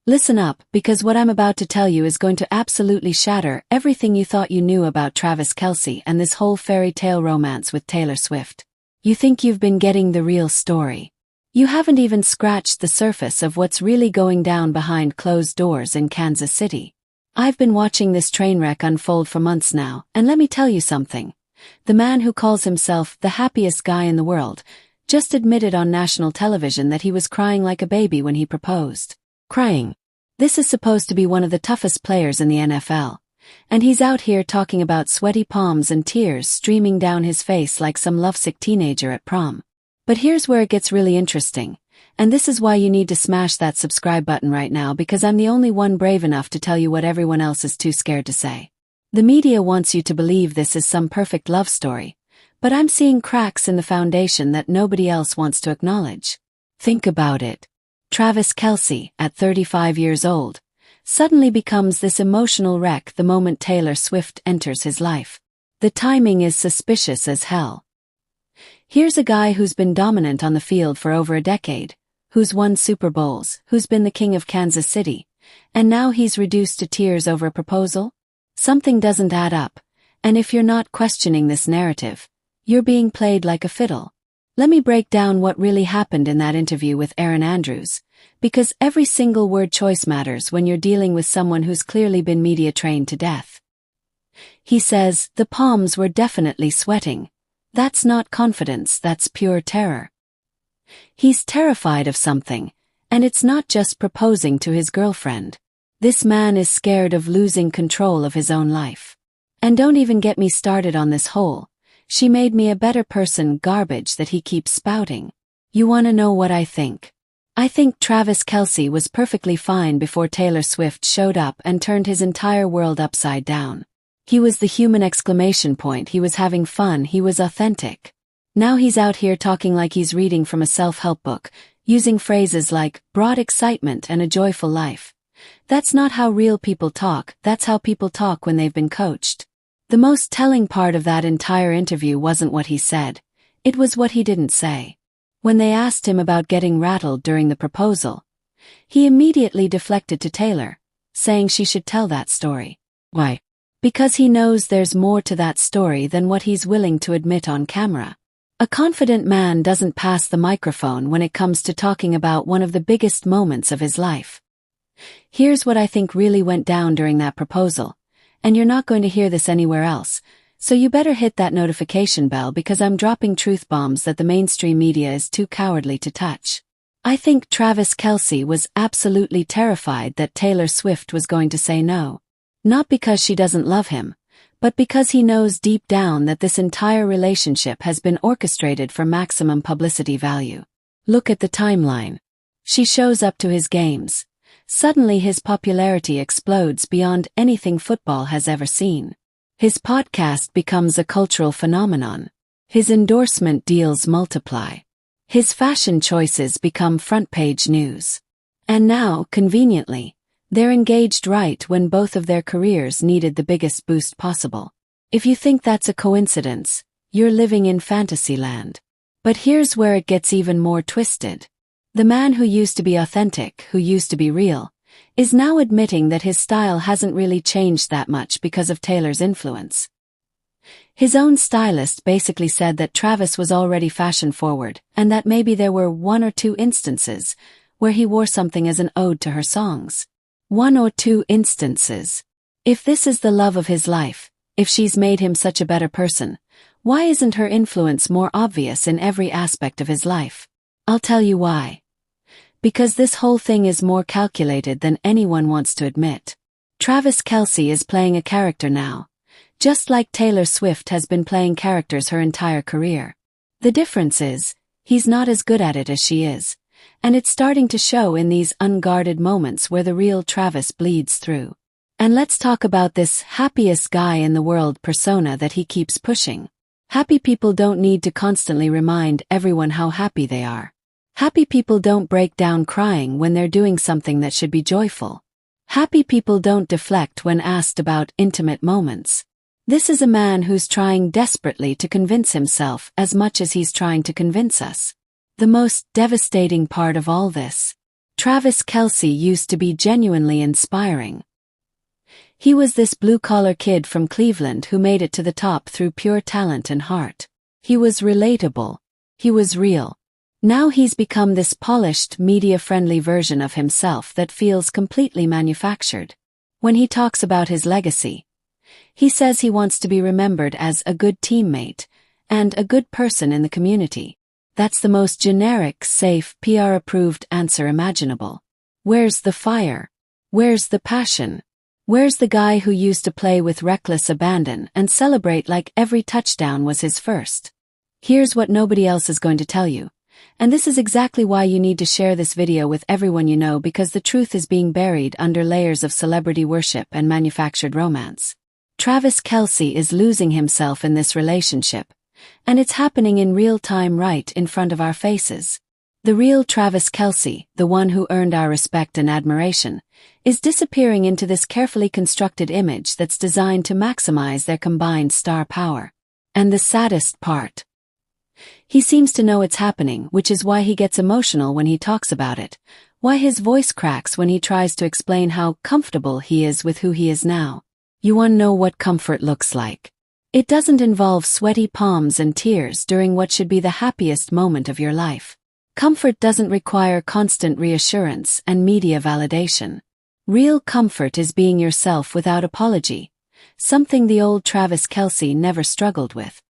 Listen up, because what I'm about to tell you is going to absolutely shatter everything you thought you knew about Travis Kelce and this whole fairy tale romance with Taylor Swift. You think you've been getting the real story. You haven't even scratched the surface of what's really going down behind closed doors in Kansas City. I've been watching this train wreck unfold for months now, and let me tell you something. The man who calls himself the happiest guy in the world just admitted on national television that he was crying like a baby when he proposed. Crying. This is supposed to be one of the toughest players in the NFL. And he's out here talking about sweaty palms and tears streaming down his face like some lovesick teenager at prom. But here's where it gets really interesting. And this is why you need to smash that subscribe button right now, because I'm the only one brave enough to tell you what everyone else is too scared to say. The media wants you to believe this is some perfect love story. But I'm seeing cracks in the foundation that nobody else wants to acknowledge. Think about it. Travis Kelce, at 35 years old, suddenly becomes this emotional wreck the moment Taylor Swift enters his life. The timing is suspicious as hell. Here's a guy who's been dominant on the field for over a decade, who's won Super Bowls, who's been the king of Kansas City, and now he's reduced to tears over a proposal? Something doesn't add up, and if you're not questioning this narrative, you're being played like a fiddle. Let me break down what really happened in that interview with Erin, because every single word choice matters when you're dealing with someone who's clearly been media trained to death. He says, the palms were definitely sweating. That's not confidence, that's pure terror. He's terrified of something, and it's not just proposing to his girlfriend. This man is scared of losing control of his own life. And don't even get me started on this whole "she made me a better person" garbage that he keeps spouting. You wanna know what I think? I think Travis Kelce was perfectly fine before Taylor Swift showed up and turned his entire world upside down. He was the human exclamation point, he was having fun, he was authentic. Now he's out here talking like he's reading from a self-help book, using phrases like, brought excitement and a joyful life. That's not how real people talk, that's how people talk when they've been coached. The most telling part of that entire interview wasn't what he said, it was what he didn't say. When they asked him about getting rattled during the proposal, he immediately deflected to Taylor, saying she should tell that story. Why? Because he knows there's more to that story than what he's willing to admit on camera. A confident man doesn't pass the microphone when it comes to talking about one of the biggest moments of his life. Here's what I think really went down during that proposal. And you're not going to hear this anywhere else, so you better hit that notification bell, because I'm dropping truth bombs that the mainstream media is too cowardly to touch. I think Travis Kelce was absolutely terrified that Taylor Swift was going to say no. Not because she doesn't love him, but because he knows deep down that this entire relationship has been orchestrated for maximum publicity value. Look at the timeline. She shows up to his games. Suddenly his popularity explodes beyond anything football has ever seen. His podcast becomes a cultural phenomenon. His endorsement deals multiply. His fashion choices become front-page news. And now, conveniently, they're engaged right when both of their careers needed the biggest boost possible. If you think that's a coincidence, you're living in fantasyland. But here's where it gets even more twisted. The man who used to be authentic, who used to be real, is now admitting that his style hasn't really changed that much because of Taylor's influence. His own stylist basically said that Travis was already fashion-forward, and that maybe there were 1 or 2 instances where he wore something as an ode to her songs. 1 or 2 instances. If this is the love of his life, if she's made him such a better person, why isn't her influence more obvious in every aspect of his life? I'll tell you why. Because this whole thing is more calculated than anyone wants to admit. Travis Kelce is playing a character now, just like Taylor Swift has been playing characters her entire career. The difference is, he's not as good at it as she is, and it's starting to show in these unguarded moments where the real Travis bleeds through. And let's talk about this happiest guy in the world persona that he keeps pushing. Happy people don't need to constantly remind everyone how happy they are. Happy people don't break down crying when they're doing something that should be joyful. Happy people don't deflect when asked about intimate moments. This is a man who's trying desperately to convince himself as much as he's trying to convince us. The most devastating part of all this. Travis Kelce used to be genuinely inspiring. He was this blue-collar kid from Cleveland who made it to the top through pure talent and heart. He was relatable. He was real. Now he's become this polished, media-friendly version of himself that feels completely manufactured. When he talks about his legacy, he says he wants to be remembered as a good teammate and a good person in the community. That's the most generic, safe, PR-approved answer imaginable. Where's the fire? Where's the passion? Where's the guy who used to play with reckless abandon and celebrate like every touchdown was his first? Here's what nobody else is going to tell you. And this is exactly why you need to share this video with everyone you know, because the truth is being buried under layers of celebrity worship and manufactured romance. Travis Kelce is losing himself in this relationship, and it's happening in real time right in front of our faces. The real Travis Kelce, the one who earned our respect and admiration, is disappearing into this carefully constructed image that's designed to maximize their combined star power. And the saddest part, he seems to know it's happening, which is why he gets emotional when he talks about it, why his voice cracks when he tries to explain how comfortable he is with who he is now. You want to know what comfort looks like? It doesn't involve sweaty palms and tears during what should be the happiest moment of your life. Comfort doesn't require constant reassurance and media validation. Real comfort is being yourself without apology, something the old Travis Kelce never struggled with.